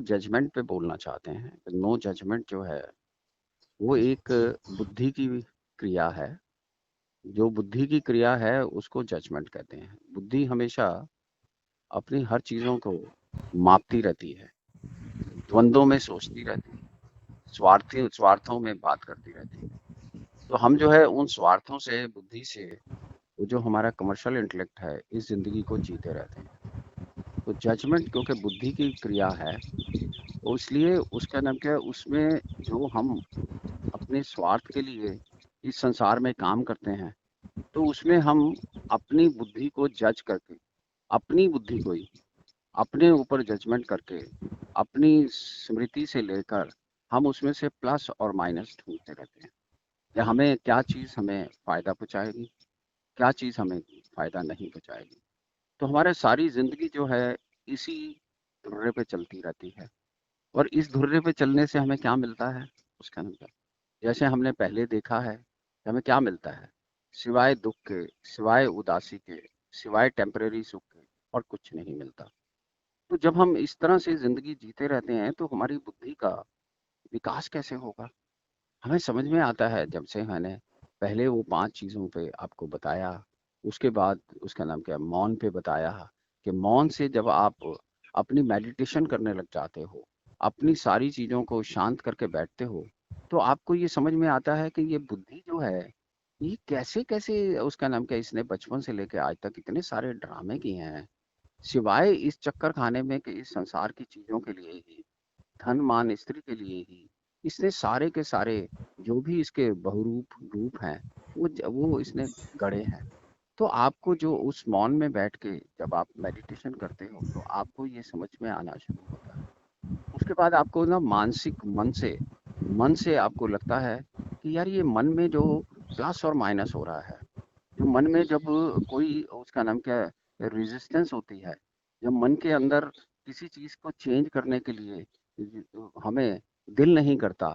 Judgement पे बोलना चाहते हैं। नो जजमेंट जो है वो एक बुद्धि की क्रिया है। जो बुद्धि की क्रिया है उसको जजमेंट कहते हैं। बुद्धि हमेशा अपनी हर चीजों को मापती रहती है, द्वंद्वों में सोचती रहती है, स्वार्थों में बात करती रहती है। तो हम जो है उन स्वार्थों से, बुद्धि से, वो जो हमारा कमर्शियल इंटेलेक्ट है, इस जिंदगी को जीते रहते हैं। तो जजमेंट क्योंकि बुद्धि की क्रिया है, तो इसलिए उसका नाम क्या है, उसमें जो हम अपने स्वार्थ के लिए इस संसार में काम करते हैं, तो उसमें हम अपनी बुद्धि को जज करके, अपनी बुद्धि को ही अपने ऊपर जजमेंट करके, अपनी स्मृति से लेकर हम उसमें से प्लस और माइनस ढूंढते रहते हैं कि हमें क्या चीज़ हमें फ़ायदा पहुँचाएगी, क्या चीज़ हमें फ़ायदा नहीं पहुँचाएगी। तो हमारे सारी ज़िंदगी जो है इसी धुर्रे पे चलती रहती है। और इस धुर्रे पे चलने से हमें क्या मिलता है, उसका मतलब जैसे हमने पहले देखा है कि हमें क्या मिलता है, सिवाय दुख के, सिवाय उदासी के, सिवाय टेम्परेरी सुख के और कुछ नहीं मिलता। तो जब हम इस तरह से ज़िंदगी जीते रहते हैं तो हमारी बुद्धि का विकास कैसे होगा? हमें समझ में आता है जब से मैंने पहले वो 5 चीज़ों पे आपको बताया, उसके बाद उसका नाम क्या है, मौन पे बताया कि मौन से जब आप अपनी मेडिटेशन करने लग जाते हो, अपनी सारी चीज़ों को शांत करके बैठते हो, तो आपको ये समझ में आता है कि ये बुद्धि जो है, ये कैसे-कैसे उसका नाम क्या है, इसने बचपन से लेके आज तक इतने सारे ड्रामे किए हैं, सिवाय इस चक्कर खाने में कि इस संसार की चीज़ों के लिए ही, धन मान स्त्री के लिए ही इसने सारे के सारे जो भी इसके बहुरूप रूप हैं वो इसने गढ़े हैं। तो आपको जो उस मौन में बैठ के जब आप मेडिटेशन करते हो तो आपको ये समझ में आना शुरू होता है। उसके बाद आपको ना मानसिक मन से आपको लगता है कि यार ये मन में जो प्लस और माइनस हो रहा है, जो मन में जब कोई उसका नाम क्या है, रेजिस्टेंस होती है, जब मन के अंदर किसी चीज को चेंज करने के लिए हमें दिल नहीं करता,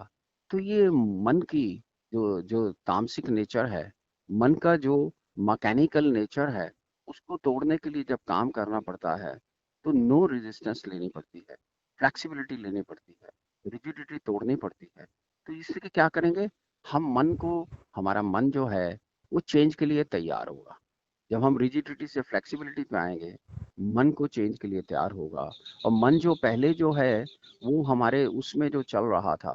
तो ये मन की जो जो तामसिक नेचर है, मन का जो मैकेनिकल नेचर है, उसको तोड़ने के लिए जब काम करना पड़ता है, तो नो रेजिस्टेंस लेनी पड़ती है, फ्लेक्सिबिलिटी लेनी पड़ती है, रिजिडिटी तोड़नी पड़ती है। तो इससे क्या करेंगे, हम मन को, हमारा मन जो है वो चेंज के लिए तैयार होगा। जब हम रिजिडिटी से फ्लेक्सिबिलिटी पे आएंगे, मन को चेंज के लिए तैयार होगा। और मन जो पहले जो है वो हमारे उसमें जो चल रहा था,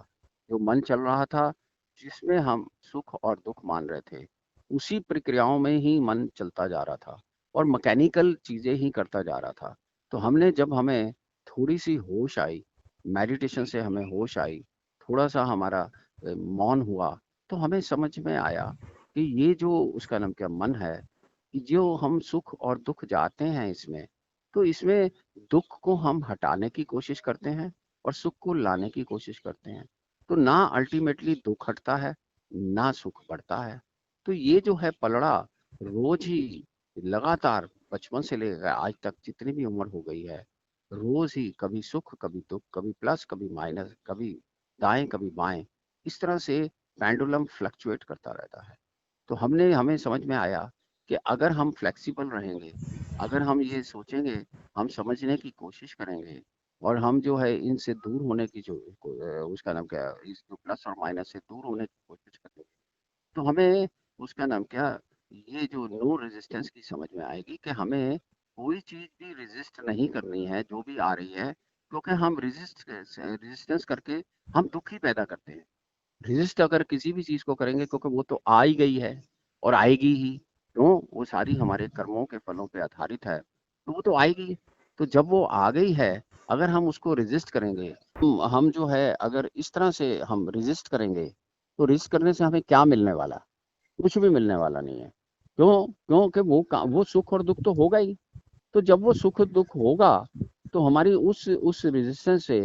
जो मन चल रहा था, जिसमें हम सुख और दुख मान रहे थे, उसी प्रक्रियाओं में ही मन चलता जा रहा था और मैकेनिकल चीजें ही करता जा रहा था। तो हमने जब हमें थोड़ी सी होश आई, मेडिटेशन से हमें होश आई, थोड़ा सा हमारा मौन हुआ, तो हमें समझ में आया कि ये जो उसका नाम क्या मन है, कि जो हम सुख और दुख जाते हैं इसमें, तो इसमें दुख को हम हटाने की कोशिश करते हैं और सुख को लाने की कोशिश करते हैं। तो ना अल्टीमेटली दुख हटता है, ना सुख बढ़ता है। तो ये जो है पलड़ा रोज ही लगातार बचपन से लेकर आज तक जितनी भी उम्र हो गई है, रोज ही कभी सुख कभी दुख, कभी प्लस कभी माइनस, कभी दाएं कभी बाएं, इस तरह से पेंडुलम फ्लक्चुएट करता रहता है। तो हमें समझ में आया कि अगर हम फ्लेक्सिबल रहेंगे, अगर हम ये सोचेंगे, हम समझने की कोशिश करेंगे और हम जो है इनसे दूर होने की जो उसका नाम क्या है, इस जो प्लस और माइनस से दूर होने की कोशिश करेंगे, तो हमें उसका नाम क्या, ये जो नो रेजिस्टेंस की समझ में आएगी कि हमें कोई चीज भी रेजिस्ट नहीं करनी है जो भी आ रही है, क्योंकि हम रेजिस्टेंस करके हम दुख ही पैदा करते हैं। रेजिस्ट अगर किसी भी चीज को करेंगे, क्योंकि वो तो आ ही गई है और आएगी ही, क्यों, वो सारी हमारे कर्मों के फलों पे आधारित है, तो वो तो आएगी। तो जब वो आ गई है, अगर हम उसको रेजिस्ट करेंगे, हम जो है अगर इस तरह से हम रेजिस्ट करेंगे, तो रेजिस्ट करने से हमें क्या मिलने वाला, कुछ भी मिलने वाला नहीं है। क्यों, क्योंकि वो सुख और दुख तो होगा ही। तो जब वो सुख दुख होगा, तो हमारी उस रेजिस्टेंस से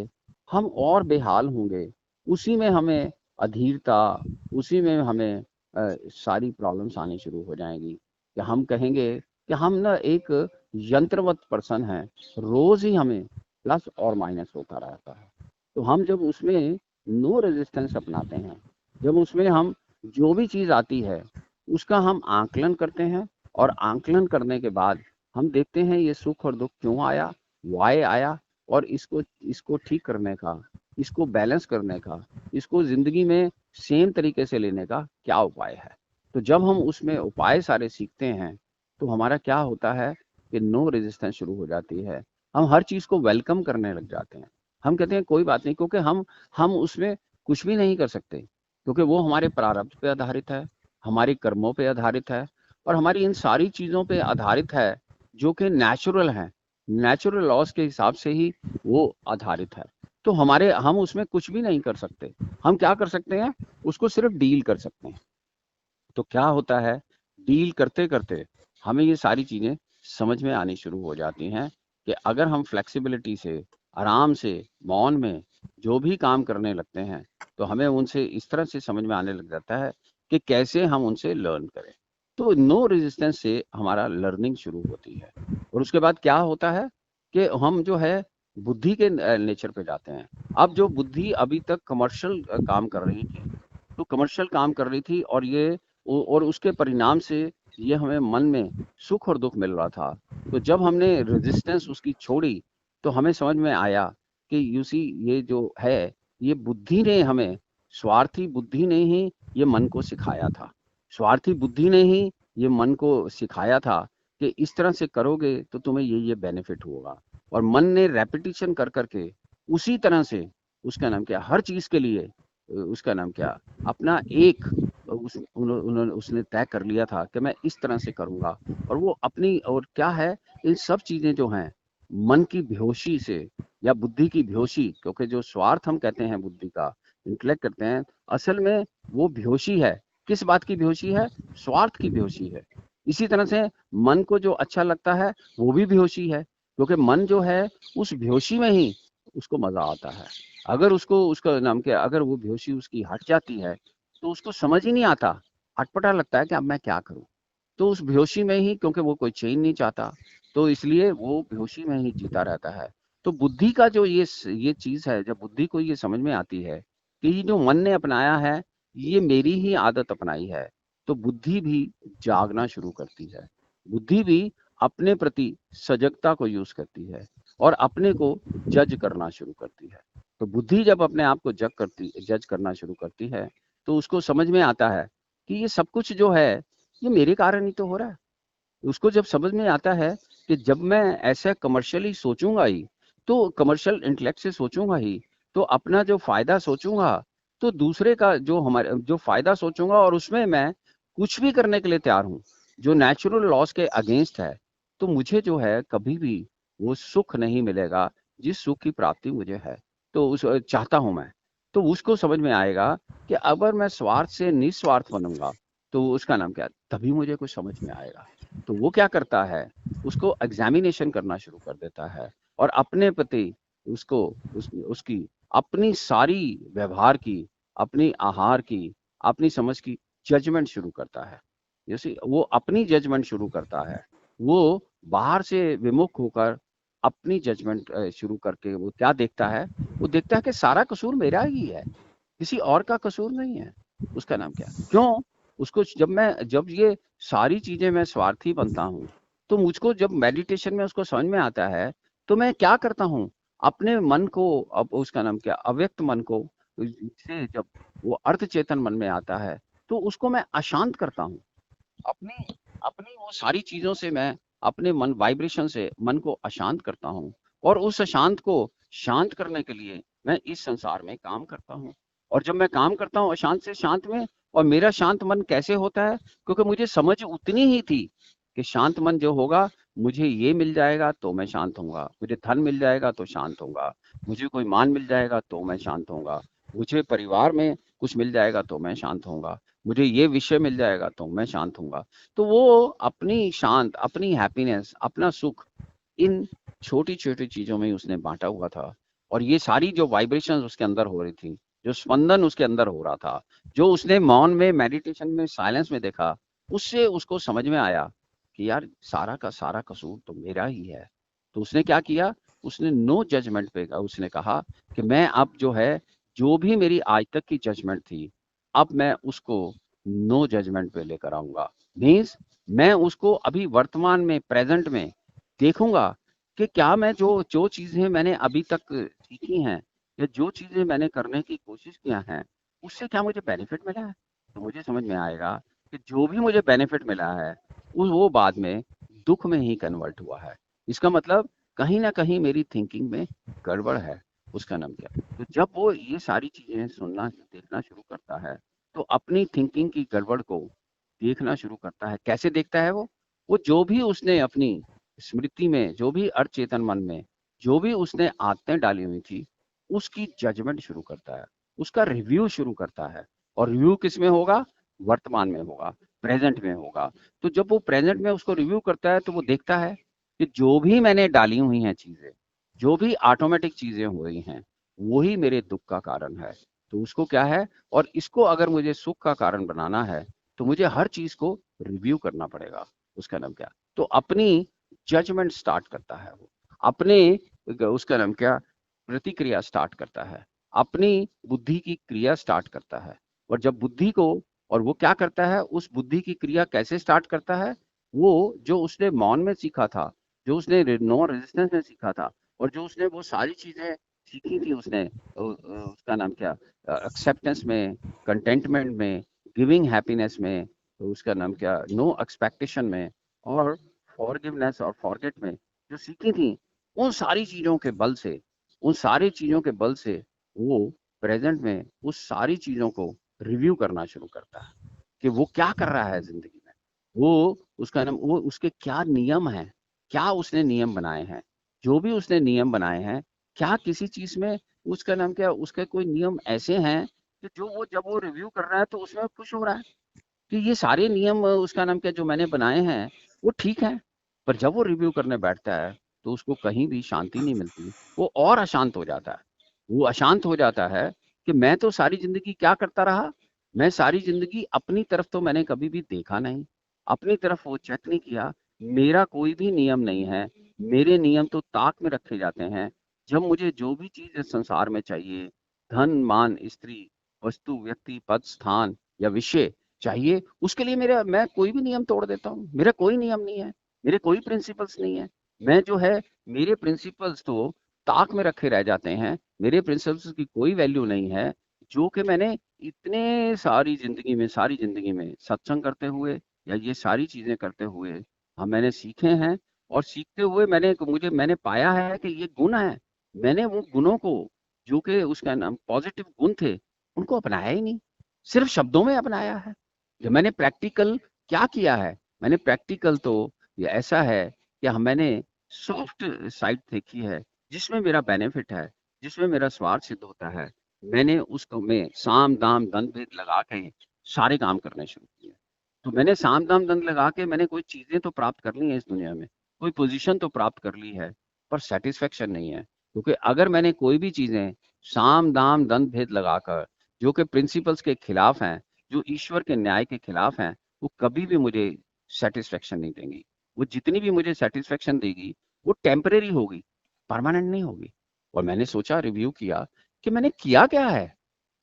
हम और बेहाल होंगे, उसी में हमें अधीरता, उसी में हमें सारी प्रॉब्लम्स आनी शुरू हो जाएंगी कि हम कहेंगे कि हम ना एक यंत्रवत पर्सन है, रोज ही हमें प्लस और माइनस होता रहता है। तो हम जब उसमें नो रेजिस्टेंस अपनाते हैं, जब उसमें हम जो भी चीज आती है उसका हम आकलन करते हैं, और आकलन करने के बाद हम देखते हैं ये सुख और दुख क्यों आया, वाई आया, और इसको इसको ठीक करने का, इसको बैलेंस करने का, इसको जिंदगी में सेम तरीके से लेने का क्या उपाय है। तो जब हम उसमें उपाय सारे सीखते हैं तो हमारा क्या होता है कि नो रेजिस्टेंस शुरू हो जाती है। हम हर चीज को वेलकम करने लग जाते हैं। हम कहते हैं कोई बात नहीं, क्योंकि हम उसमें कुछ भी नहीं कर सकते, क्योंकि वो हमारे प्रारब्ध पे आधारित है, हमारे कर्मों पे आधारित है, और हमारी इन सारी चीजों पे आधारित है जो कि नेचुरल है। नेचुरल लॉज के हिसाब से ही वो आधारित है। तो हम उसमें कुछ भी नहीं कर सकते। हम क्या कर सकते हैं, उसको सिर्फ डील कर सकते हैं। तो क्या होता है, डील करते करते हमें ये सारी चीजें समझ में आनी शुरू हो जाती हैं कि अगर हम फ्लेक्सिबिलिटी से, आराम से, मौन में जो भी काम करने लगते हैं तो हमें उनसे इस तरह से समझ में आने लग जाता है कि कैसे हम उनसे लर्न करें। तो नो रेजिस्टेंस से हमारा लर्निंग शुरू होती है। और उसके बाद क्या होता है कि हम जो है बुद्धि के नेचर पे जाते हैं। अब जो बुद्धि अभी तक कमर्शियल काम कर रही थी, तो कमर्शियल काम कर रही थी, और उसके परिणाम से ये हमें मन में सुख और दुख मिल रहा था। तो जब हमने रेजिस्टेंस उसकी छोड़ी तो हमें समझ में आया कि यू सी, ये जो है, ये बुद्धि ने हमें, स्वार्थी बुद्धि ने ही ये मन को सिखाया था। स्वार्थी बुद्धि ने ही ये मन को सिखाया था कि इस तरह से करोगे तो तुम्हें ये बेनिफिट होगा। और मन ने रेपिटेशन कर करके उसी तरह से, उसका नाम क्या, हर चीज के लिए उसका नाम क्या, अपना एक उन्होंने उसने तय कर लिया था कि मैं इस तरह से करूंगा। और वो अपनी, और क्या है, इन सब चीजें जो हैं मन की बेहोशी से या बुद्धि की बेहोशी, क्योंकि जो स्वार्थ हम कहते हैं बुद्धि का, इंटेलेक्ट करते हैं, असल में वो बेहोशी है। किस बात की बेहोशी है, स्वार्थ की बेहोशी है। इसी तरह से मन को जो अच्छा लगता है वो भी बेहोशी है, क्योंकि मन जो है उस बेहोशी में ही उसको मजा आता है। अगर उसको, उसका नाम क्या, अगर वो बेहोशी उसकी हट जाती है तो उसको समझ ही नहीं आता, अटपटा लगता है कि अब मैं क्या करूं। तो उस बेहोशी में ही, क्योंकि वो कोई चेंज नहीं चाहता, तो इसलिए वो बेहोशी में ही जीता रहता है। तो बुद्धि का जो ये चीज है, जब बुद्धि को ये समझ में आती है कि ये जो मन ने अपनाया है ये मेरी ही आदत अपनाई है, तो बुद्धि भी जागना शुरू करती है। बुद्धि भी अपने प्रति सजगता को यूज करती है और अपने को जज करना शुरू करती है। तो बुद्धि जब अपने आप को जज करना शुरू करती है तो उसको समझ में आता है कि ये सब कुछ जो है ये मेरे कारण ही तो हो रहा है। उसको जब समझ में आता है कि जब मैं ऐसा कमर्शियली सोचूंगा ही, तो कमर्शियल इंटेलेक्ट से सोचूंगा ही, तो अपना जो फायदा सोचूंगा, तो दूसरे का जो हमारे जो फायदा सोचूंगा और उसमें मैं कुछ भी करने के लिए तैयार हूँ जो नेचुरल लॉस के अगेंस्ट है, तो मुझे जो है कभी भी वो सुख नहीं मिलेगा जिस सुख की प्राप्ति मुझे है, तो उस चाहता हूं मैं। तो उसको समझ में आएगा कि अगर मैं स्वार्थ से निस्वार्थ बनूंगा तो उसका नाम क्या, तभी मुझे कुछ समझ में आएगा। तो वो क्या करता है, उसको एग्जामिनेशन करना शुरू कर देता है और अपने प्रति उसको उसकी अपनी सारी व्यवहार की, अपनी आहार की, अपनी समझ की जजमेंट शुरू करता है। जैसे वो अपनी जजमेंट शुरू करता है, वो बाहर से विमुख होकर अपनी जजमेंट शुरू करके वो क्या देखता है, वो देखता है कि सारा कसूर मेरा ही है, किसी और का कसूर नहीं है। उसका नाम क्या, क्यों, उसको जब ये सारी चीजें मैं स्वार्थी बनता हूँ, तो मुझको जब मेडिटेशन में उसको समझ में आता है, तो मैं क्या करता हूँ, अपने मन को, अब उसका नाम क्या, अव्यक्त मन को से जब वो अर्थ चेतन मन में आता है तो उसको मैं अशांत करता हूँ। अपनी अपनी वो सारी चीजों से मैं अपने मन वाइब्रेशन से मन को अशांत करता हूँ, और उस अशांत को शांत करने के लिए मैं इस संसार में काम करता हूँ। और जब मैं काम करता हूँ अशांत से शांत में, और मेरा शांत मन कैसे होता है, क्योंकि मुझे समझ उतनी ही थी कि शांत मन जो होगा, मुझे ये मिल जाएगा तो मैं शांत होऊंगा, मुझे धन मिल जाएगा तो शांत होऊंगा, मुझे कोई मान मिल जाएगा तो मैं शांत होऊंगा, मुझे परिवार में कुछ मिल जाएगा तो मैं शांत होऊंगा, मुझे ये विषय मिल जाएगा तो मैं शांत होऊंगा। तो वो अपनी शांत, अपनी हैप्पीनेस, अपना सुख इन छोटी छोटी चीजों में उसने बांटा हुआ था। और ये सारी जो वाइब्रेशंस उसके अंदर हो रही थी, जो स्पंदन उसके अंदर हो रहा था, जो उसने मौन में, मेडिटेशन में, साइलेंस में देखा, उससे उसको समझ में आया कि यार सारा का सारा कसूर तो मेरा ही है। तो उसने क्या किया, उसने नो जजमेंट पे उसने कहा कि मैं अब जो है, जो भी मेरी आज तक की जजमेंट थी, अब मैं उसको नो जजमेंट पे लेकर आऊंगा। मीन्स मैं उसको अभी वर्तमान में, प्रेजेंट में देखूंगा कि क्या मैं जो जो चीजें मैंने अभी तक सीखी हैं या जो चीजें मैंने करने की कोशिश किया है उससे क्या मुझे बेनिफिट मिला है। तो मुझे समझ में आएगा कि जो भी मुझे बेनिफिट मिला है वो बाद में दुख में ही कन्वर्ट हुआ है। इसका मतलब कहीं ना कहीं मेरी थिंकिंग में गड़बड़ है। उसका नाम क्या। तो जब वो ये सारी चीजें सुनना देखना शुरू करता है तो अपनी थिंकिंग की गड़बड़ को देखना शुरू करता है। कैसे देखता है वो जो भी उसने अपनी स्मृति में, जो भी अचेतन मन में जो भी उसने आदतें डाली हुई थी उसकी जजमेंट शुरू करता है, उसका रिव्यू शुरू करता है। और रिव्यू किस में होगा? वर्तमान में होगा, प्रेजेंट में होगा। तो जब वो प्रेजेंट में उसको रिव्यू करता है तो वो देखता है कि जो भी मैंने डाली हुई हैं चीजें, जो भी ऑटोमेटिक चीजें हो रही हैं वही मेरे दुख का कारण है। तो उसको क्या है, और इसको अगर मुझे सुख का कारण बनाना है तो मुझे हर चीज को रिव्यू करना पड़ेगा। उसका नाम क्या। तो अपनी जजमेंट स्टार्ट करता है वो, अपने उसका नाम क्या, प्रतिक्रिया स्टार्ट करता है, अपनी बुद्धि की क्रिया स्टार्ट करता है। और जब बुद्धि को, और वो क्या करता है, उस बुद्धि की क्रिया कैसे स्टार्ट करता है, वो जो उसने मौन में सीखा था, जो उसने नो रेजिस्टेंस में सीखा था, और जो उसने वो सारी चीजें सीखी थी उसने उसका नाम क्या, एक्सेप्टेंस में, कंटेंटमेंट में, गिविंग हैप्पीनेस में, तो उसका नाम क्या, नो एक्सपेक्टेशन में, और फॉरगिवनेस और फॉरगेट में जो सीखी थी, उन सारी चीजों के बल से, उन सारी चीजों के बल से वो प्रेजेंट में उस सारी चीजों को रिव्यू करना शुरू करता है कि वो क्या कर रहा है जिंदगी में। वो उसका नाम, वो उसके क्या नियम है, क्या उसने नियम बनाए हैं, जो भी उसने नियम बनाए हैं, क्या किसी चीज में उसका नाम क्या, उसके कोई नियम ऐसे हैं कि जो वो जब वो रिव्यू कर रहा है तो उसमें खुश हो रहा है कि ये सारे नियम उसका नाम क्या जो मैंने बनाए हैं वो ठीक है। पर जब वो रिव्यू करने बैठता है तो उसको कहीं भी शांति नहीं मिलती, वो और अशांत हो जाता है। वो अशांत हो जाता है कि मैं तो सारी जिंदगी क्या करता रहा, मैं सारी जिंदगी अपनी तरफ तो मैंने कभी भी देखा नहीं, अपनी तरफ वो चेक नहीं किया, मेरा कोई भी नियम नहीं है, मेरे नियम तो ताक में रखे जाते हैं। जब मुझे जो भी चीज इस संसार में चाहिए, धन मान स्त्री वस्तु व्यक्ति पद स्थान या विषय चाहिए, उसके लिए मेरा, मैं कोई भी नियम तोड़ देता हूँ, मेरा कोई नियम नहीं है, मेरे कोई प्रिंसिपल्स नहीं है। मैं जो है, मेरे प्रिंसिपल्स तो ताक में रखे रह जाते हैं, मेरे प्रिंसिपल्स की कोई वैल्यू नहीं है। जो कि मैंने इतने सारी जिंदगी में सत्संग करते हुए या ये सारी चीजें करते हुए हम मैंने सीखे हैं। और सीखते हुए मैंने पाया है कि ये गुण है। मैंने वो गुणों को, जो कि उसका नाम पॉजिटिव गुण थे, उनको अपनाया ही नहीं, सिर्फ शब्दों में अपनाया है। जब मैंने प्रैक्टिकल क्या किया है, मैंने प्रैक्टिकल तो ये ऐसा है कि मैंने सॉफ्ट साइड देखी है, जिसमें मेरा बेनिफिट है, जिसमें मेरा स्वार्थ सिद्ध होता है। मैंने उसको में साम दाम दंड भेद लगा के सारे काम करने शुरू किए। तो मैंने साम दाम दंड लगा के मैंने कोई चीजें तो प्राप्त कर ली है इस दुनिया में, कोई पोजीशन तो प्राप्त कर ली है, पर सेटिस्फेक्शन नहीं है। क्योंकि अगर मैंने कोई भी चीजें साम दाम दंड भेद लगाकर, जो कि प्रिंसिपल्स के खिलाफ हैं, जो ईश्वर के न्याय के खिलाफ हैं, वो कभी भी मुझे सेटिस्फेक्शन नहीं देंगी। वो जितनी भी मुझे सेटिस्फेक्शन देगी वो टेम्परेरी होगी, परमानेंट नहीं होगी। और मैंने सोचा, रिव्यू किया कि मैंने किया क्या है।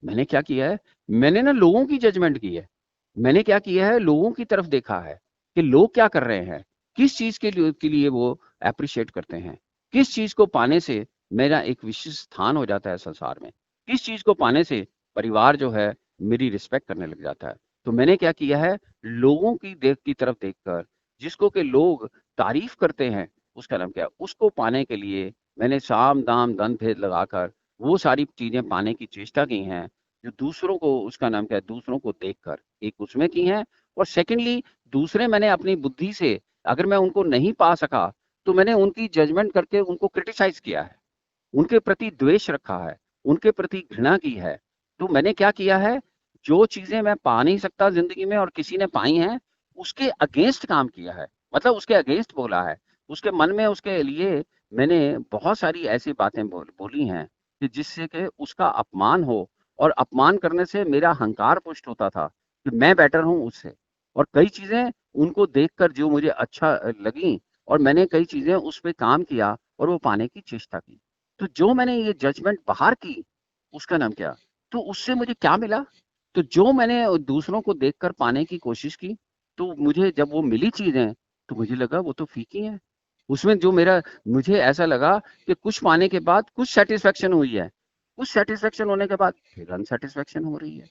मैंने क्या किया है, मैंने ना लोगों की जजमेंट की है। मैंने क्या किया है, लोगों की तरफ देखा है कि लोग क्या कर रहे हैं, किस चीज के लिए वो अप्रिशिएट करते हैं, किस चीज को पाने से मेरा एक विशिष्ट स्थान हो जाता है संसार में, किस चीज को पाने से परिवार जो है मेरी रिस्पेक्ट करने लग जाता है। तो मैंने क्या किया है, लोगों की तरफ देखकर, जिसको के लोग तारीफ करते हैं, उसका नाम क्या, उसको पाने के लिए मैंने साम दाम दंड भेद लगाकर वो सारी चीजें पाने की चेष्टा की हैं, जो दूसरों को, उसका नाम क्या है, दूसरों को देखकर एक उसमें की हैं। और सेकेंडली, दूसरे मैंने अपनी बुद्धि से, अगर मैं उनको नहीं पा सका तो मैंने उनकी जजमेंट करके उनको क्रिटिसाइज किया है, उनके प्रति द्वेष रखा है, उनके प्रति घृणा की है। तो मैंने क्या किया है, जो चीजें मैं पा नहीं सकता जिंदगी में और किसी ने पाई हैं, उसके अगेंस्ट काम किया है, मतलब उसके अगेंस्ट बोला है, उसके मन में उसके लिए मैंने बहुत सारी ऐसी बातें बोली हैं कि जिससे कि उसका अपमान हो। और अपमान करने से मेरा अहंकार पुष्ट होता था कि मैं बेटर हूं उससे। और कई चीजें उनको देखकर जो मुझे अच्छा लगी, और मैंने कई चीजें उस पर काम किया और वो पाने की चेष्टा की। तो जो मैंने ये जजमेंट बाहर की, उसका नाम क्या, तो उससे मुझे क्या मिला, तो जो मैंने दूसरों को देखकर पाने की कोशिश की, तो मुझे जब वो मिली चीजें तो मुझे लगा वो तो फीकी हैं, उसमें जो मेरा मुझे ऐसा लगा कि कुछ पाने के बाद कुछ सेटिस्फेक्शन हुई है, कुछ सेटिस्फेक्शन होने के बाद फिर अनसेटिस्फेक्शन हो रही है,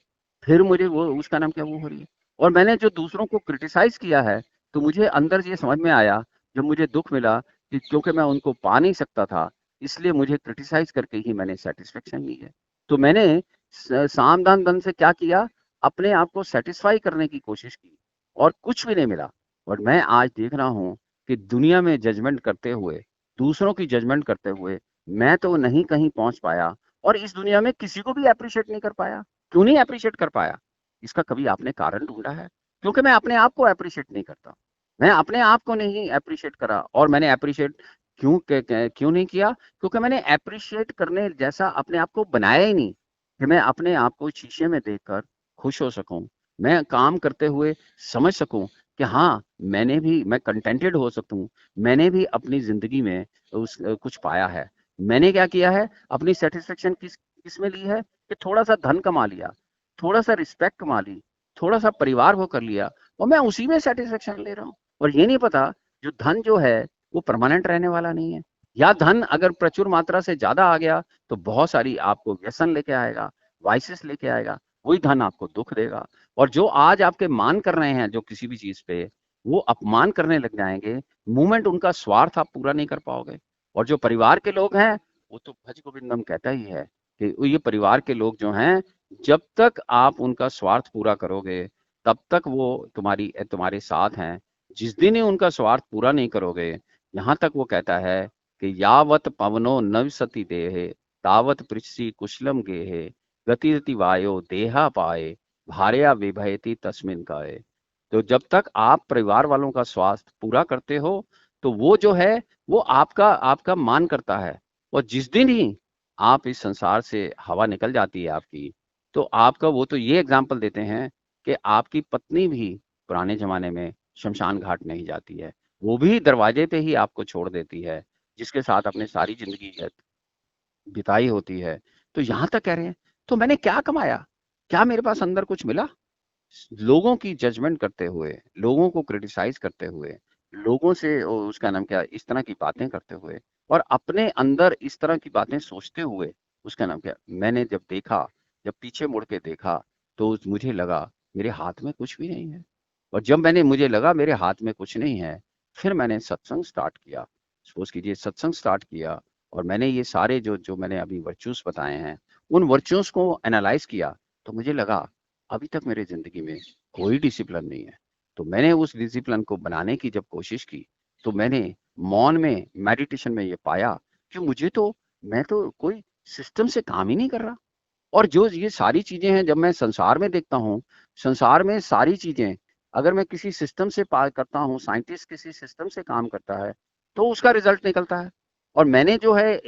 फिर मुझे वो उसका नाम क्या वो हो रही है। और मैंने जो दूसरों को क्रिटिसाइज किया है, तो मुझे अंदर ये समझ में आया, जब मुझे दुख मिला कि क्योंकि मैं उनको पा नहीं सकता था, इसलिए मुझे क्रिटिसाइज करके ही मैंने सेटिस्फेक्शन ली है। तो मैंने साम दाम दंड से क्या किया, अपने आप को सेटिस्फाई करने की कोशिश की, और कुछ भी नहीं मिला। और मैं आज देख रहा हूँ कि दुनिया में जजमेंट करते हुए, दूसरों की जजमेंट करते हुए, मैं तो नहीं कहीं पहुंच पाया, और इस दुनिया में किसी को भी अप्रिशिएट नहीं कर पाया। क्यों नहीं अप्रिशिएट कर पाया? इसका कभी आपने कारण ढूंढा है? क्योंकि मैं अपने आप को अप्रिशिएट नहीं करता। मैं अपने आप को नहीं अप्रिशिएट करा, और मैंने अप्रिशिएट क्यों नहीं किया? क्योंकि मैंने अप्रिशिएट करने जैसा अपने आप को बनाया ही नहीं, कि मैं अपने आप को शीशे में देखकर खुश हो सकूं, मैं काम करते हुए समझ सकूं कि हाँ, मैं कंटेंटेड हो सकता हूँ, मैंने भी अपनी ज़िंदगी में कुछ पाया है। मैंने क्या किया है, अपनी सैटिस्फैक्शन किस में ली है, कि थोड़ा-सा धन कमा लिया, थोड़ा-सा रिस्पेक्ट कमा ली, थोड़ा-सा परिवार वो कर लिया, और मैं उसी में सैटिस्फैक्शन ले रहा हूँ। और ये नहीं पता, जो धन जो है, वो परमानेंट रहने वाला नहीं है। या धन अगर प्रचुर मात्रा से ज़्यादा आ गया, तो बहुत सारी आपको व्यसन लेके आएगा, वाइसेस लेके आएगा, वही धन आपको दुःख देगा। और जो आज आपके मान कर रहे हैं जो किसी भी चीज पे, वो अपमान करने लग जाएंगे, मूवमेंट उनका स्वार्थ आप पूरा नहीं कर पाओगे। और जो परिवार के लोग हैं, वो तो भज गोविंदम कहता ही है कि ये परिवार के लोग जो हैं, जब तक आप उनका स्वार्थ पूरा करोगे, तब तक वो तुम्हारे साथ हैं। जिस दिन ही उनका स्वार्थ पूरा नहीं करोगे, यहाँ तक वो कहता है कि यावत पवनो नवसति देहे, तावत पृथ्वी कुशलम गेहे, गतिरति वायो देहा पाए, भार्या विभयति तस्मिन काए। तो जब तक आप परिवार वालों का स्वास्थ्य पूरा करते हो, तो वो जो है, वो आपका आपका मान करता है। और जिस दिन ही आप इस संसार से हवा निकल जाती है आपकी, तो आपका वो तो ये एग्जाम्पल देते हैं कि आपकी पत्नी भी पुराने जमाने में शमशान घाट नहीं जाती है, वो भी दरवाजे पे ही आपको छोड़ देती है, जिसके साथ अपने सारी जिंदगी बिताई होती है। तो यहाँ तक कह रहे हैं, तो मैंने क्या कमाया? क्या मेरे पास अंदर कुछ मिला? लोगों की जजमेंट करते हुए, लोगों को क्रिटिसाइज करते हुए, लोगों से उसका नाम क्या, इस तरह की बातें करते हुए, और अपने अंदर इस तरह की बातें सोचते हुए, उसका नाम क्या, मैंने जब देखा, जब पीछे मुड़ के देखा, तो मुझे लगा मेरे हाथ में कुछ भी नहीं है। और जब मुझे लगा मेरे हाथ में कुछ नहीं है, फिर मैंने सत्संग स्टार्ट किया। सपोज कीजिए, सत्संग स्टार्ट किया, और मैंने ये सारे जो जो मैंने अभी वर्च्यूज बताए हैं, उन वर्च्यूज को एनालाइज किया, तो मुझे लगा अभी तक मेरी ज़िंदगी में कोई डिसिप्लिन नहीं है। तो मैंने उस डिसिप्लिन को बनाने की जब कोशिश की, तो मैंने मौन में, मेडिटेशन में ये पाया कि मैं तो कोई सिस्टम से काम ही नहीं कर रहा। और जो ये सारी चीज़ें हैं, जब मैं संसार में देखता हूँ, संसार में सारी चीज़ें, अगर मैं किसी सिस्टम से पार करता हूँ, साइंटिस्ट किसी सिस्टम से काम करता है, तो उसका रिजल्ट निकलता है। और मैंने जो है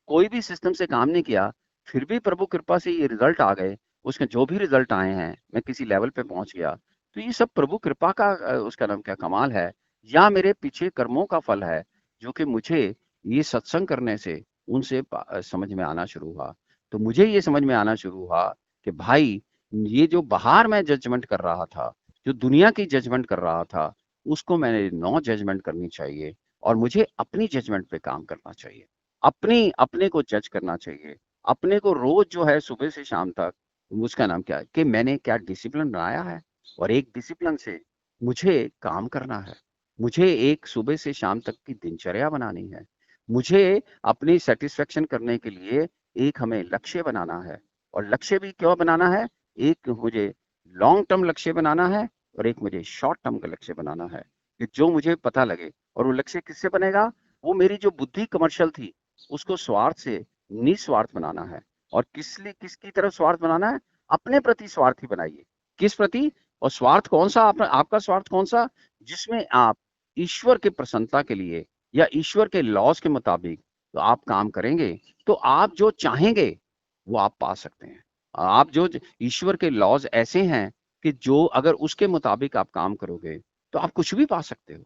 कोई भी सिस्टम से काम नहीं किया, फिर भी प्रभु कृपा से ये रिजल्ट आ गए। उसके जो भी रिजल्ट आए हैं, मैं किसी लेवल पे पहुंच गया, तो ये सब प्रभु कृपा का उसका नाम क्या कमाल है, या मेरे पीछे कर्मों का फल है, जो कि मुझे ये सत्संग करने से उनसे समझ में आना शुरू हुआ। तो मुझे ये समझ में आना शुरू हुआ कि भाई, ये जो बाहर मैं जजमेंट कर रहा था, जो दुनिया की जजमेंट कर रहा था, उसको मैंने नो जजमेंट करनी चाहिए, और मुझे अपनी जजमेंट पे काम करना चाहिए। अपने को जज करना चाहिए। अपने को रोज जो है, सुबह से शाम तक, उसका नाम क्या है, कि मैंने क्या डिसिप्लिन बनाया है, और एक डिसिप्लिन से मुझे काम करना है। मुझे एक सुबह से शाम तक की दिनचर्या बनानी है। मुझे अपनी सेटिस्फेक्शन करने के लिए एक हमें लक्ष्य बनाना है। और लक्ष्य भी क्यों बनाना है? एक मुझे लॉन्ग टर्म लक्ष्य बनाना है, और एक मुझे शॉर्ट टर्म का लक्ष्य बनाना है, कि जो मुझे पता लगे। और वो लक्ष्य किससे बनेगा? वो मेरी जो बुद्धि कमर्शियल थी, उसको स्वार्थ से निस्वार्थ बनाना है। और किसकी तरफ स्वार्थ बनाना है? अपने प्रति स्वार्थी बनाइए। किस प्रति? और स्वार्थ कौन सा? आपका स्वार्थ कौन सा? जिसमें आप ईश्वर की प्रसन्नता के लिए, या ईश्वर के लॉज के मुताबिक तो आप काम करेंगे, तो आप जो चाहेंगे वो आप पा सकते हैं। आप जो ईश्वर के लॉज ऐसे हैं कि जो अगर उसके मुताबिक आप काम करोगे, तो आप कुछ भी पा सकते हो।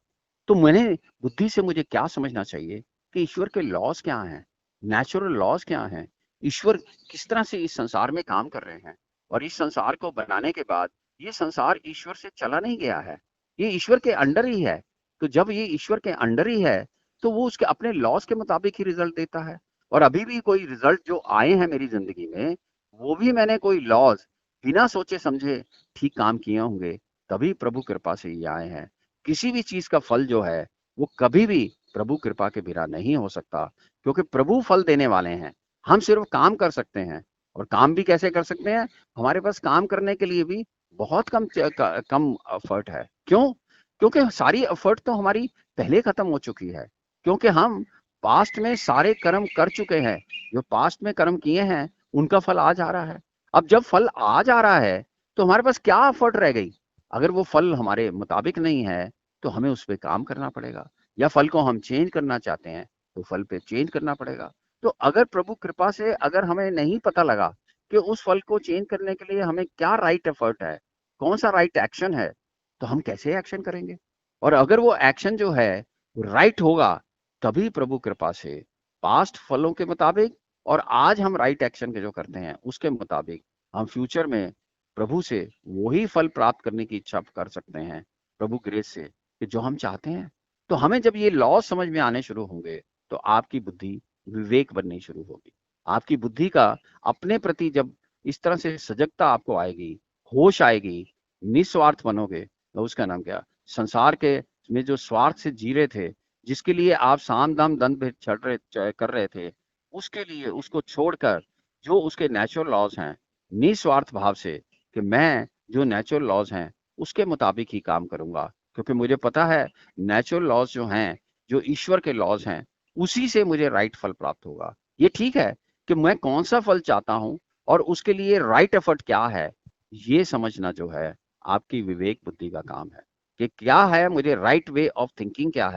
तो बुद्धि से मुझे क्या समझना चाहिए कि ईश्वर के लॉज क्या हैं, नेचुरल लॉज क्या हैं, ईश्वर किस तरह से इस संसार में काम कर रहे हैं। और इस संसार को बनाने के बाद, ये संसार ईश्वर से चला नहीं गया है, ये ईश्वर के अंडर ही है। तो जब ये ईश्वर के अंडर ही है, तो वो उसके अपने लॉस के मुताबिक ही रिजल्ट देता है। और अभी भी कोई रिजल्ट जो आए हैं मेरी जिंदगी में, वो भी मैंने कोई लॉस बिना सोचे समझे ठीक काम किए होंगे, तभी प्रभु कृपा से ये आए हैं। किसी भी चीज का फल जो है वो कभी भी प्रभु कृपा के बिना नहीं हो सकता, क्योंकि प्रभु फल देने वाले हैं। हम सिर्फ काम कर सकते हैं। और काम भी कैसे कर सकते हैं? हमारे पास काम करने के लिए भी बहुत कम एफर्ट है। क्यों? क्योंकि सारी एफर्ट तो हमारी पहले खत्म हो चुकी है। क्योंकि हम पास्ट में सारे कर्म कर चुके हैं। जो पास्ट में कर्म किए हैं उनका फल आज आ रहा है। अब जब फल आज आ रहा है तो हमारे पास क्या एफर्ट रह गई? अगर वो फल हमारे मुताबिक नहीं है तो हमें उस पे काम करना पड़ेगा। या फल को हम चेंज करना चाहते हैं तो फल पे चेंज करना पड़ेगा। तो अगर प्रभु कृपा से अगर हमें नहीं पता लगा कि उस फल को चेंज करने के लिए हमें क्या राइट एफर्ट है, कौन सा राइट एक्शन है, तो हम कैसे एक्शन करेंगे? और अगर वो एक्शन जो है राइट होगा, तभी प्रभु कृपा से पास्ट फलों के मुताबिक और आज हम राइट एक्शन के जो करते हैं उसके मुताबिक हम फ्यूचर में प्रभु से वही फल प्राप्त करने की इच्छा कर सकते हैं, प्रभु ग्रेस से, कि जो हम चाहते हैं। तो हमें जब ये लॉ समझ में आने शुरू होंगे तो आपकी बुद्धि विवेक बननी शुरू होगी। आपकी बुद्धि का अपने प्रति जब इस तरह से सजगता आपको आएगी, होश आएगी, निस्वार्थ बनोगे, तो उसका नाम क्या, संसार के में जो स्वार्थ से जी रहे थे, जिसके लिए आप साम दाम दंड भेद कर रहे थे, उसके लिए उसको छोड़कर जो उसके नेचुरल लॉज हैं, निस्वार्थ भाव से कि मैं जो नेचुरल लॉज हैं उसके मुताबिक ही काम करूंगा, क्योंकि मुझे पता है नेचुरल लॉज जो हैं, जो ईश्वर के लॉज हैं, उसी से मुझे राइट फल प्राप्त होगा। ये ठीक है कि मैं कौन सा फल चाहता हूं और उसके लिए राइट एफर्ट क्या है, ये समझना जो है आपकी विवेक बुद्धि का काम है कि क्या है, मुझे राइट वे ऑफ थिंकिंग क्या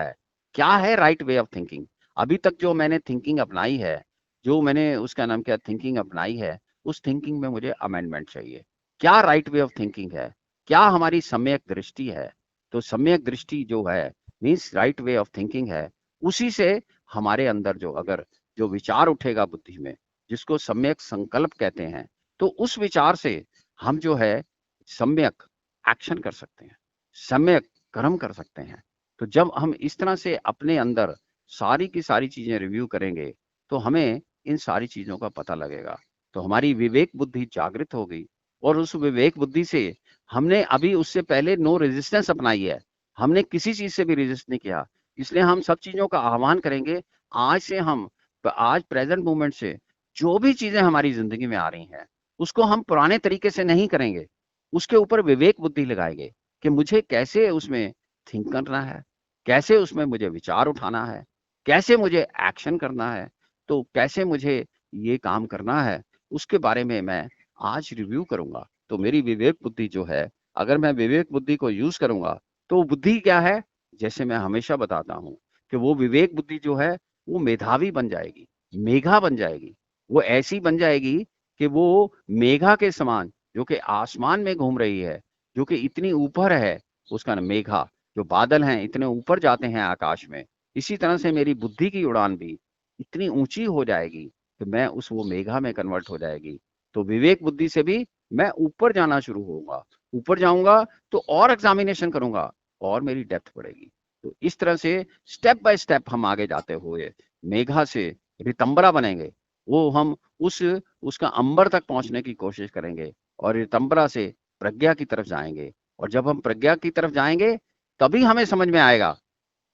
है राइट वे ऑफ थिंकिंग। अभी तक जो मैंने थिंकिंग अपनाई है, जो मैंने उसका नाम क्या थिंकिंग अपनाई है, उस थिंकिंग में मुझे अमेंडमेंट चाहिए। क्या राइट वे ऑफ थिंकिंग है, क्या हमारी सम्यक दृष्टि है? तो सम्यक दृष्टि जो है means right way of thinking है। उसी से हमारे अंदर जो अगर जो विचार उठेगा बुद्धि में, जिसको सम्यक संकल्प कहते हैं, तो उस विचार से हम जो है सम्यक एक्शन कर सकते हैं, सम्यक कर्म कर सकते हैं। तो जब हम इस तरह से अपने अंदर सारी की सारी चीजें रिव्यू करेंगे तो हमें इन सारी चीजों का पता लगेगा। तो हमारी विवेक बुद्धि जागृत होगी और उस विवेक बुद्धि से हमने अभी उससे पहले नो रेजिस्टेंस अपनाई है। हमने किसी चीज से भी रेजिस्ट नहीं किया। इसलिए हम सब चीजों का आह्वान करेंगे। आज से हम आज प्रेजेंट मोमेंट से जो भी चीजें हमारी जिंदगी में आ रही हैं उसको हम पुराने तरीके से नहीं करेंगे। उसके ऊपर विवेक बुद्धि लगाएंगे कि मुझे कैसे उसमें थिंक करना है, कैसे उसमें मुझे विचार उठाना है, कैसे मुझे एक्शन करना है, तो कैसे मुझे ये काम करना है, उसके बारे में मैं आज रिव्यू करूंगा। तो मेरी विवेक बुद्धि जो है, अगर मैं विवेक बुद्धि को यूज करूंगा तो वो बुद्धि क्या है, जैसे मैं हमेशा बताता हूं कि वो विवेक बुद्धि जो है वो मेधावी बन जाएगी, मेघा बन जाएगी। वो ऐसी बन जाएगी कि वो मेघा के समान जो कि आसमान में घूम रही है, जो कि इतनी ऊपर है, उसका नाम मेघा, जो बादल हैं इतने ऊपर जाते हैं आकाश में, इसी तरह से मेरी बुद्धि की उड़ान भी इतनी ऊंची हो जाएगी कि मैं उस वो मेघा में कन्वर्ट हो जाएगी। तो विवेक बुद्धि से भी मैं ऊपर जाना शुरू होऊंगा। ऊपर जाऊंगा तो और एग्जामिनेशन करूंगा और मेरी डेप्थ बढ़ेगी। तो इस तरह से स्टेप बाय स्टेप हम आगे जाते हुए मेघा से रितंबरा बनेंगे। वो हम उसका अंबर तक पहुंचने की कोशिश करेंगे और रितंबरा से प्रज्ञा की तरफ जाएंगे। और जब हम प्रज्ञा की तरफ जाएंगे तभी हमें समझ में आएगा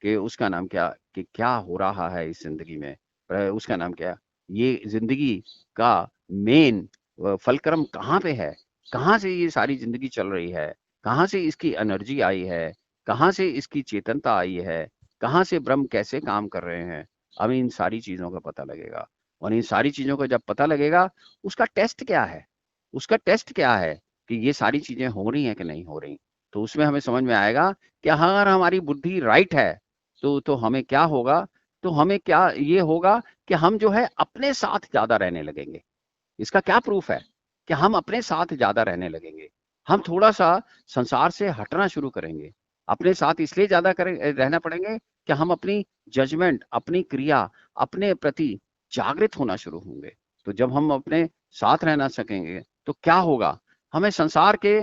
कि उसका नाम क्या, कि क्या हो रहा है इस जिंदगी में। उसका नाम क्या, ये जिंदगी का मेन फलक्रम कहाँ पे है, कहाँ से ये सारी जिंदगी चल रही है, कहाँ से इसकी एनर्जी आई है, कहाँ से इसकी चेतनता आई है, कहाँ से ब्रह्म कैसे काम कर रहे हैं। अब इन सारी चीजों का पता लगेगा। और इन सारी चीजों का जब पता लगेगा, उसका टेस्ट क्या है, उसका टेस्ट क्या है कि ये सारी चीजें हो रही हैं कि नहीं हो रही। तो उसमें हमें समझ में आएगा कि अगर हमारी बुद्धि राइट है तो हमें क्या होगा, तो हमें क्या ये होगा कि हम जो है अपने साथ ज्यादा रहने लगेंगे। इसका क्या प्रूफ है कि हम अपने साथ ज्यादा रहने लगेंगे? हम थोड़ा सा संसार से हटना शुरू करेंगे। अपने साथ इसलिए ज्यादा रहना पड़ेंगे कि हम अपनी जजमेंट, अपनी क्रिया, अपने प्रति जागृत होना शुरू होंगे। तो जब हम अपने साथ रहना सकेंगे तो क्या होगा, हमें संसार के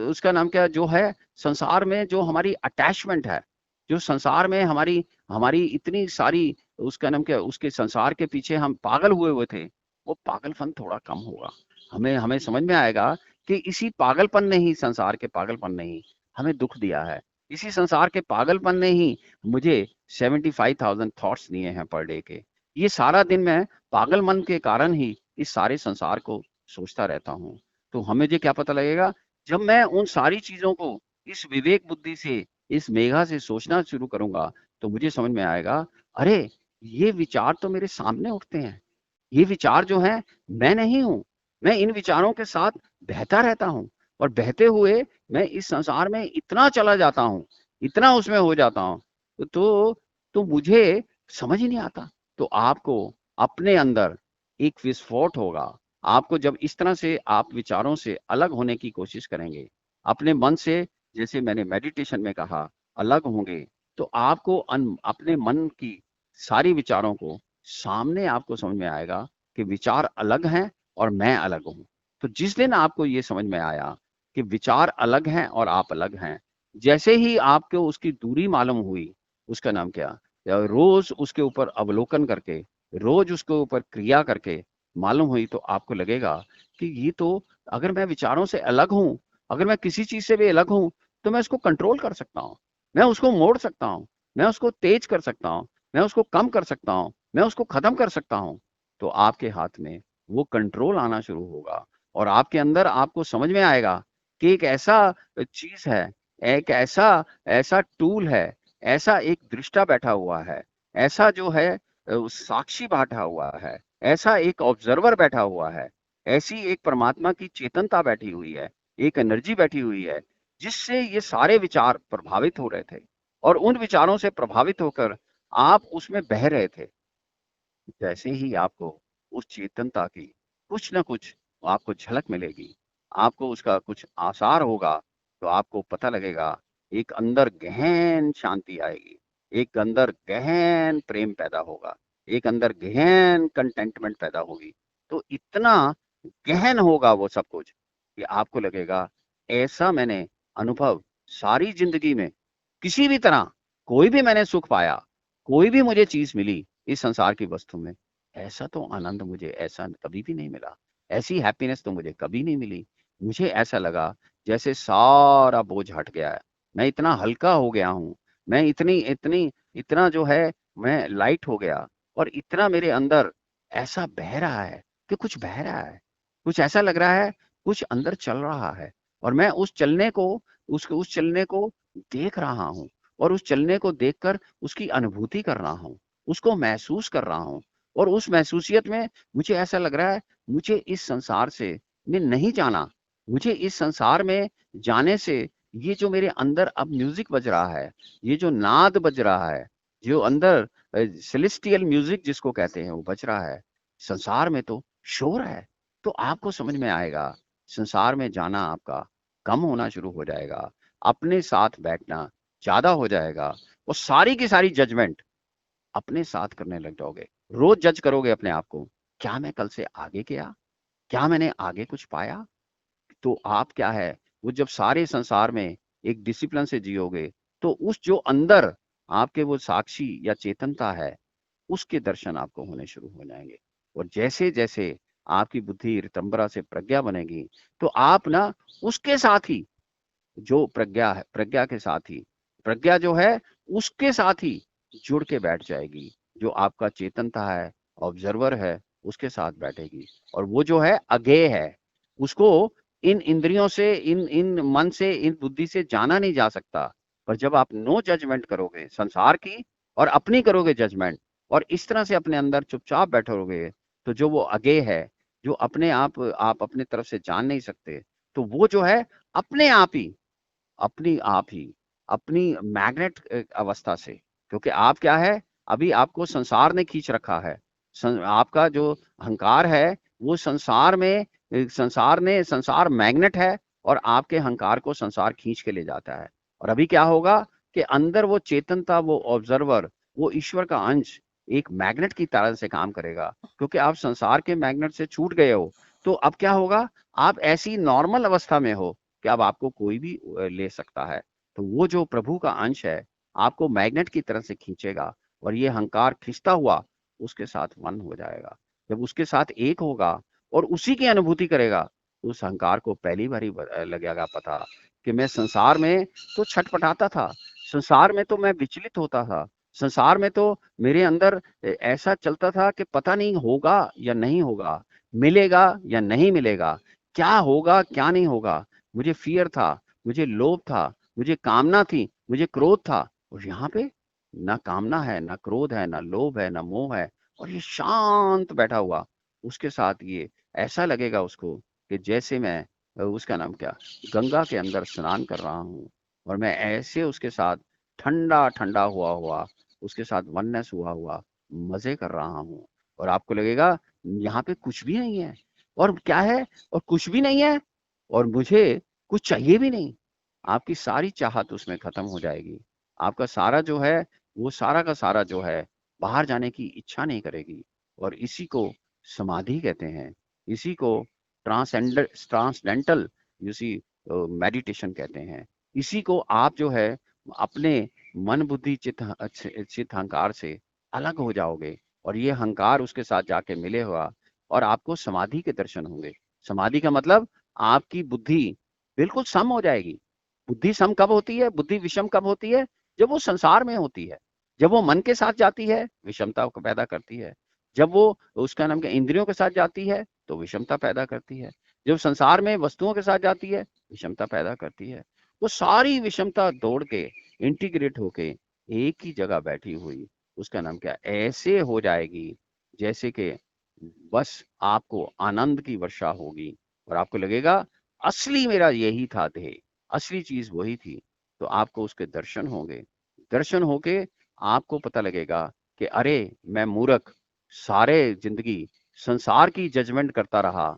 उसका नाम क्या जो है, संसार में जो हमारी अटैचमेंट है, जो संसार में हमारी हमारी इतनी सारी, उसका नाम क्या, उसके संसार के पीछे हम पागल हुए हुए थे, वो पागलपन थोड़ा कम होगा। हमें हमें समझ में आएगा कि इसी पागलपन ने ही, संसार के पागलपन ने ही हमें दुख दिया है। इसी संसार के पागलपन ने ही मुझे 75,000 थॉट्स दिए हैं पर डे के। ये सारा दिन मैं पागल मन के कारण ही इस सारे संसार को सोचता रहता हूँ। तो हमें जो क्या पता लगेगा, जब मैं उन सारी चीजों को इस विवेक बुद्धि से, इस मेघा से सोचना शुरू करूंगा, तो मुझे समझ में आएगा, अरे ये विचार तो मेरे सामने उठते हैं। ये विचार जो हैं, मैं नहीं हूँ। मैं इन विचारों के साथ बहता रहता हूँ, और बहते हुए मैं इस संसार में इतना चला जाता हूँ, इतना उसमें हो जाता हूँ, तो तो मुझे समझ ही नहीं आता। तो आपको अपने अंदर एक विस्फोट होगा। आपको जब इस तरह से आप विचारों से अलग होने की कोशिश करेंगे, अपने मन से, जैसे मैंने मेडिटेशन में कहा, अलग होंगे, तो आपको अपने मन की सारी विचारों को सामने आपको समझ में आएगा कि विचार अलग हैं और मैं अलग हूँ। तो जिस दिन आपको ये समझ में आया कि विचार अलग हैं और आप अलग हैं, जैसे ही आपको उसकी दूरी मालूम हुई, उसका नाम क्या, या रोज उसके ऊपर अवलोकन करके, रोज उसके ऊपर क्रिया करके मालूम हुई, तो आपको लगेगा कि ये तो, अगर मैं विचारों से अलग हूँ, अगर मैं किसी चीज से भी अलग हूँ, तो मैं उसको कंट्रोल कर सकता हूँ, मैं उसको मोड़ सकता हूँ, मैं उसको तेज कर सकता हूँ, मैं उसको कम कर सकता हूँ, मैं उसको खत्म कर सकता हूँ। तो आपके हाथ में वो कंट्रोल आना शुरू होगा, और आपके अंदर आपको समझ में आएगा कि एक ऐसा चीज है, एक ऐसा ऐसा टूल है, ऐसा एक दृष्टा बैठा हुआ है, ऐसा जो है साक्षी बैठा हुआ है, ऐसा एक ऑब्जर्वर बैठा हुआ है, ऐसी एक परमात्मा की चेतनता बैठी हुई है, एक एनर्जी बैठी हुई है, जिससे ये सारे विचार प्रभावित हो रहे थे, और उन विचारों से प्रभावित होकर आप उसमें बह रहे थे। जैसे ही आपको उस चेतनता की कुछ ना कुछ आपको झलक मिलेगी, आपको उसका कुछ आसार होगा, तो आपको पता लगेगा, एक अंदर गहन शांति आएगी, एक अंदर गहन प्रेम पैदा होगा, एक अंदर गहन कंटेंटमेंट पैदा होगी। तो इतना गहन होगा वो सब कुछ कि आपको लगेगा, ऐसा मैंने अनुभव सारी जिंदगी में किसी भी तरह, कोई भी मैंने सुख पाया, कोई भी मुझे चीज मिली इस संसार की वस्तु में, ऐसा तो आनंद मुझे ऐसा कभी भी नहीं मिला, ऐसी हैप्पीनेस तो मुझे कभी नहीं मिली। मुझे ऐसा लगा जैसे सारा बोझ हट गया है, मैं इतना हल्का हो गया हूँ, मैं इतनी इतनी इतना जो है, मैं लाइट हो गया, और इतना मेरे अंदर ऐसा बह रहा है कि कुछ बह रहा है, कुछ ऐसा लग रहा है, कुछ अंदर चल रहा है, और मैं उस चलने को देख रहा हूँ, और उस चलने को देखकर उसकी अनुभूति कर रहा हूँ, उसको महसूस कर रहा हूँ, और उस महसूसियत में मुझे ऐसा लग रहा है, मुझे इस संसार से मैं नहीं जाना, मुझे इस संसार में जाने से, ये जो मेरे अंदर अब म्यूजिक बज रहा है, ये जो नाद बज रहा है, जो अंदर सेलेस्टियल म्यूजिक जिसको कहते हैं वो बज रहा है, संसार में तो शोर है। तो आपको समझ में आएगा, संसार में जाना आपका कम होना शुरू हो जाएगा, अपने साथ बैठना ज्यादा हो जाएगा, और सारी की सारी जजमेंट अपने साथ करने लग जाओगे। रोज जज करोगे अपने आप को, क्या मैं कल से आगे गया, क्या मैंने आगे कुछ पाया। तो आप क्या है, वो जब सारे संसार में एक डिसिप्लिन से जियोगे, तो उस जो अंदर आपके वो साक्षी या चेतनता है, उसके दर्शन आपको होने शुरू हो जाएंगे। और जैसे जैसे आपकी बुद्धि रितंबरा से प्रज्ञा बनेगी, तो आप ना उसके साथ ही, जो प्रज्ञा है, प्रज्ञा के साथ ही, प्रज्ञा जो है उसके साथ ही जुड़ के बैठ जाएगी, जो आपका चेतनता है, ऑब्जर्वर है, उसके साथ बैठेगी। और वो जो है अज्ञेय है, उसको इन इंद्रियों से, इन इन मन से, इन बुद्धि से जाना नहीं जा सकता। पर जब आप नो जजमेंट करोगे संसार की, और अपनी करोगे जजमेंट, और इस तरह से अपने अंदर चुपचाप बैठोगे, तो जो वो अज्ञेय है, जो अपने आप अपने तरफ से जान नहीं सकते, तो वो जो है अपने आप ही, अपनी मैग्नेट अवस्था से, क्योंकि आप क्या है, अभी आपको संसार ने खींच रखा है। आपका जो अहंकार है, वो संसार में, संसार मैग्नेट है, और आपके अहंकार को संसार खींच के ले जाता है। और अभी क्या होगा कि अंदर वो चेतनता, वो ऑब्जर्वर, वो ईश्वर का अंश एक मैग्नेट की तरह से काम करेगा, क्योंकि आप संसार के मैग्नेट से छूट गए हो। तो अब क्या होगा, आप ऐसी नॉर्मल अवस्था में हो कि अब आपको कोई भी ले सकता है। तो वो जो प्रभु का अंश है, आपको मैग्नेट की तरह से खींचेगा, और ये अहंकार खिंचता हुआ उसके साथ वन हो जाएगा। जब उसके साथ एक होगा और उसी की अनुभूति करेगा, तो उस अहंकार को पहली बार ही लगेगा पता कि मैं संसार में तो छटपटाता था, संसार में तो मैं विचलित होता था, संसार में तो मेरे अंदर ऐसा चलता था कि पता नहीं होगा या नहीं होगा, मिलेगा या नहीं मिलेगा, क्या होगा क्या नहीं होगा। मुझे फियर था, मुझे लोभ था, मुझे कामना थी, मुझे क्रोध था। और यहाँ पे ना कामना है, ना क्रोध है, ना लोभ है, ना मोह है, और ये शांत बैठा हुआ। उसके साथ ये ऐसा लगेगा उसको कि जैसे मैं उसका नाम क्या, गंगा के अंदर स्नान कर रहा हूँ, और मैं ऐसे उसके साथ ठंडा ठंडा हुआ हुआ उसके साथ वननेस हुआ हुआ मजे कर रहा हूँ। और आपको लगेगा यहाँ पे कुछ भी नहीं है, और क्या है, और कुछ भी नहीं है, और मुझे कुछ चाहिए भी नहीं। आपकी सारी चाहत उसमें खत्म हो जाएगी। आपका सारा जो है, वो सारा का सारा जो है, बाहर जाने की इच्छा नहीं करेगी। और इसी को समाधि कहते हैं, इसी को ट्रांसडेंटल यूसी मेडिटेशन कहते हैं। इसी को आप जो है अपने मन बुद्धि चित्त अहंकार से अलग हो जाओगे, और ये अहंकार उसके साथ जाके मिले हुआ, और आपको समाधि के दर्शन होंगे। समाधि का मतलब आपकी बुद्धि बिल्कुल सम हो जाएगी। बुद्धि सम कब होती है, बुद्धि विषम कब होती है? जब वो संसार में होती है, जब वो मन के साथ जाती है विषमता को पैदा करती है, जब वो उसका नाम क्या इंद्रियों के साथ जाती है तो विषमता पैदा करती है, जब संसार में वस्तुओं के साथ जाती है विषमता पैदा करती है। वो सारी विषमता दौड़ के इंटीग्रेट होके एक ही जगह बैठी हुई, उसका नाम क्या ऐसे हो जाएगी जैसे कि बस आपको आनंद की वर्षा होगी, और आपको लगेगा असली मेरा यही था ध्येय, असली चीज वही थी। तो आपको उसके दर्शन होंगे, दर्शन होके आपको पता लगेगा कि अरे मैं मूर्ख, सारे जिंदगी संसार की जजमेंट करता रहा,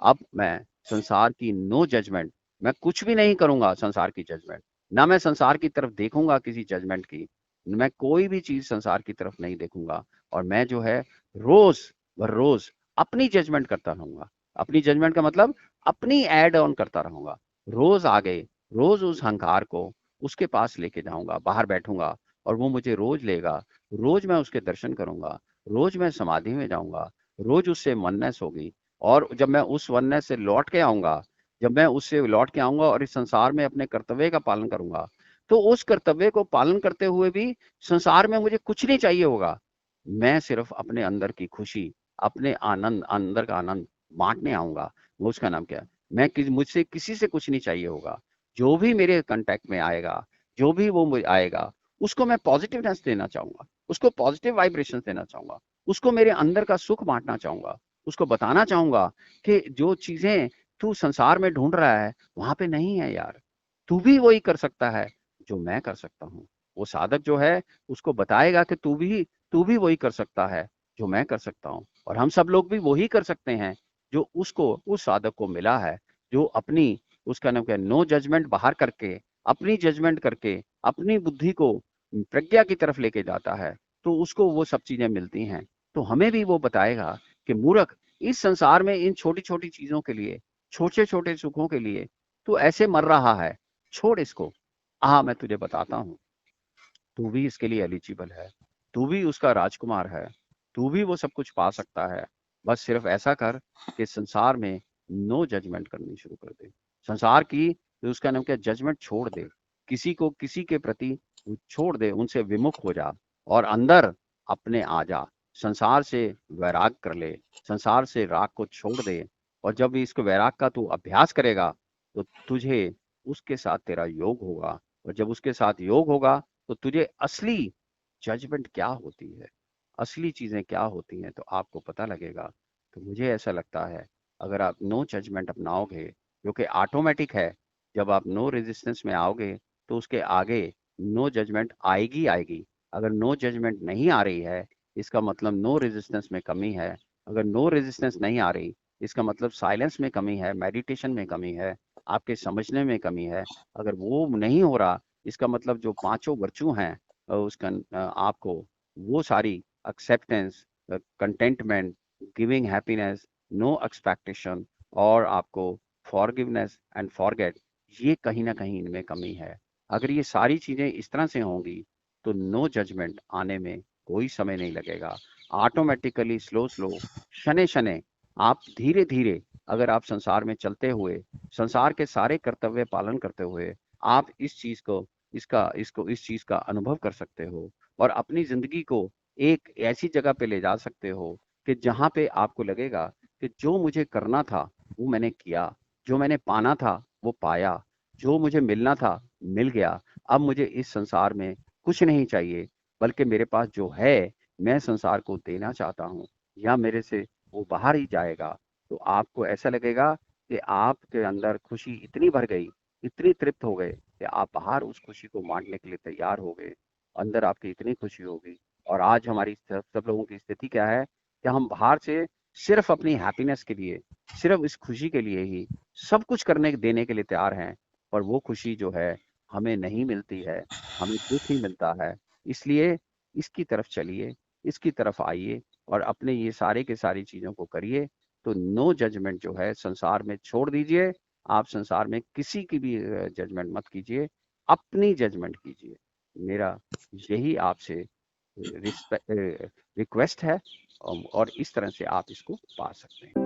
अब मैं संसार की नो जजमेंट, मैं कुछ भी नहीं करूंगा संसार की जजमेंट, ना मैं संसार की तरफ देखूंगा किसी जजमेंट की, मैं कोई भी चीज संसार की तरफ नहीं देखूंगा, और मैं जो है रोज बर रोज अपनी जजमेंट करता रहूंगा। अपनी जजमेंट का मतलब अपनी एड ऑन करता रहूंगा, रोज आगे, रोज उस अहंकार को उसके पास लेके जाऊंगा, बाहर बैठूंगा और वो मुझे रोज लेगा, रोज मैं उसके दर्शन करूंगा, रोज मैं समाधि में जाऊंगा, रोज उससे वननेस होगी। और जब मैं उस वननेस से लौट के आऊंगा, जब मैं उससे लौट के आऊंगा और इस संसार में अपने कर्तव्य का पालन करूंगा, तो उस कर्तव्य को पालन करते हुए भी संसार में मुझे कुछ नहीं चाहिए होगा। मैं सिर्फ अपने अंदर की खुशी, अपने आनंद, अंदर का आनंद बांटने आऊंगा। वो उसका नाम क्या है, मुझसे किसी से कुछ नहीं चाहिए होगा। जो भी मेरे कांटेक्ट में आएगा, जो भी वो आएगा, उसको मैं पॉजिटिवनेस देना चाहूंगा, उसको पॉजिटिव वाइब्रेशन देना चाहूंगा, उसको मेरे अंदर का सुख बांटना चाहूंगा, उसको बताना चाहूंगा कि जो चीजें तू संसार में ढूंढ रहा है वहां पे नहीं है यार, तू भी वही कर सकता है जो मैं कर सकता हूँ। वो साधक जो है उसको बताएगा कि तू भी वही कर सकता है जो मैं कर सकता हूँ, और हम सब लोग भी वही कर सकते हैं जो उसको, उस साधक को मिला है, जो अपनी, उसका नाम क्या है, नो जजमेंट बाहर करके, अपनी जजमेंट करके अपनी बुद्धि को प्रज्ञा की तरफ लेके जाता है, तो उसको वो सब चीजें मिलती हैं। तो हमें भी वो बताएगा कि मूर्ख, इस संसार में इन छोटी छोटी चीजों के लिए, छोटे छोटे सुखों के लिए तू ऐसे मर रहा है, छोड़ इसको, मैं तुझे बताता हूँ, तू भी इसके लिए एलिजिबल है, तू भी उसका राजकुमार है, तू भी वो सब कुछ पा सकता है। बस सिर्फ ऐसा कर कि संसार में नो जजमेंट करनी शुरू कर दे, संसार की, तो उसका नाम क्या, जजमेंट छोड़ दे, किसी को किसी के प्रति छोड़ दे, उनसे विमुख हो जा, और अंदर अपने आ जा, संसार से वैराग कर ले, संसार से राग को छोड़ दे। और जब इसको वैराग का तू अभ्यास करेगा, तो तुझे उसके साथ तेरा योग होगा, और जब उसके साथ योग होगा तो तुझे असली जजमेंट क्या होती है, असली चीजें क्या होती हैं, तो आपको पता लगेगा। तो मुझे ऐसा लगता है, अगर आप नो जजमेंट अपनाओगे, जो कि ऑटोमेटिक है, जब आप नो रेजिस्टेंस में आओगे तो उसके आगे नो जजमेंट आएगी आएगी। अगर नो जजमेंट नहीं आ रही है, इसका मतलब नो रेजिस्टेंस में कमी है। अगर नो रेजिस्टेंस नहीं आ रही, इसका मतलब साइलेंस में कमी है, मेडिटेशन में कमी है, आपके समझने में कमी है। अगर वो नहीं हो रहा, इसका मतलब जो पांचों वर्चू हैं, उसका आपको वो सारी acceptance, contentment, giving happiness, no expectation, और आपको फॉरगिवनेस एंड फॉरगेट, ये कहीं ना कहीं इनमें कमी है। अगर ये सारी चीजें इस तरह से होंगी, तो नो जजमेंट आने में कोई समय नहीं लगेगा। ऑटोमेटिकली स्लो स्लो, शनै शनै, आप धीरे धीरे, अगर आप संसार में चलते हुए, संसार के सारे कर्तव्य पालन करते हुए, आप इस चीज को, इस चीज का अनुभव कर सकते हो और अपनी जिंदगी को एक ऐसी जगह पे ले जा सकते हो कि जहां पे आपको लगेगा कि जो मुझे करना था वो मैंने किया, जो मैंने पाना था वो पाया, जो मुझे मिलना था मिल गया। अब मुझे इस संसार में कुछ नहीं चाहिए, बल्कि मेरे पास जो है मैं संसार को देना चाहता हूँ, या मेरे से वो बाहर ही जाएगा। तो आपको ऐसा लगेगा कि आपके अंदर खुशी इतनी भर गई, इतनी तृप्त हो गए कि आप बाहर उस खुशी को बांटने के लिए तैयार हो गए। अंदर आपकी इतनी खुशी होगी। और आज हमारी सब लोगों की स्थिति क्या है कि हम बाहर से सिर्फ अपनी हैप्पीनेस के लिए, सिर्फ इस खुशी के लिए ही सब कुछ करने देने के लिए तैयार हैं, पर वो खुशी जो है हमें नहीं मिलती है, हमें दुख ही मिलता है। इसलिए इसकी तरफ चलिए, इसकी तरफ आइए और अपने ये सारे के सारी चीज़ों को करिए। तो नो जजमेंट जो है संसार में छोड़ दीजिए। आप संसार में किसी की भी जजमेंट मत कीजिए, अपनी जजमेंट कीजिए। मेरा यही आपसे रिक्वेस्ट है, और इस तरह से आप इसको पा सकते हैं।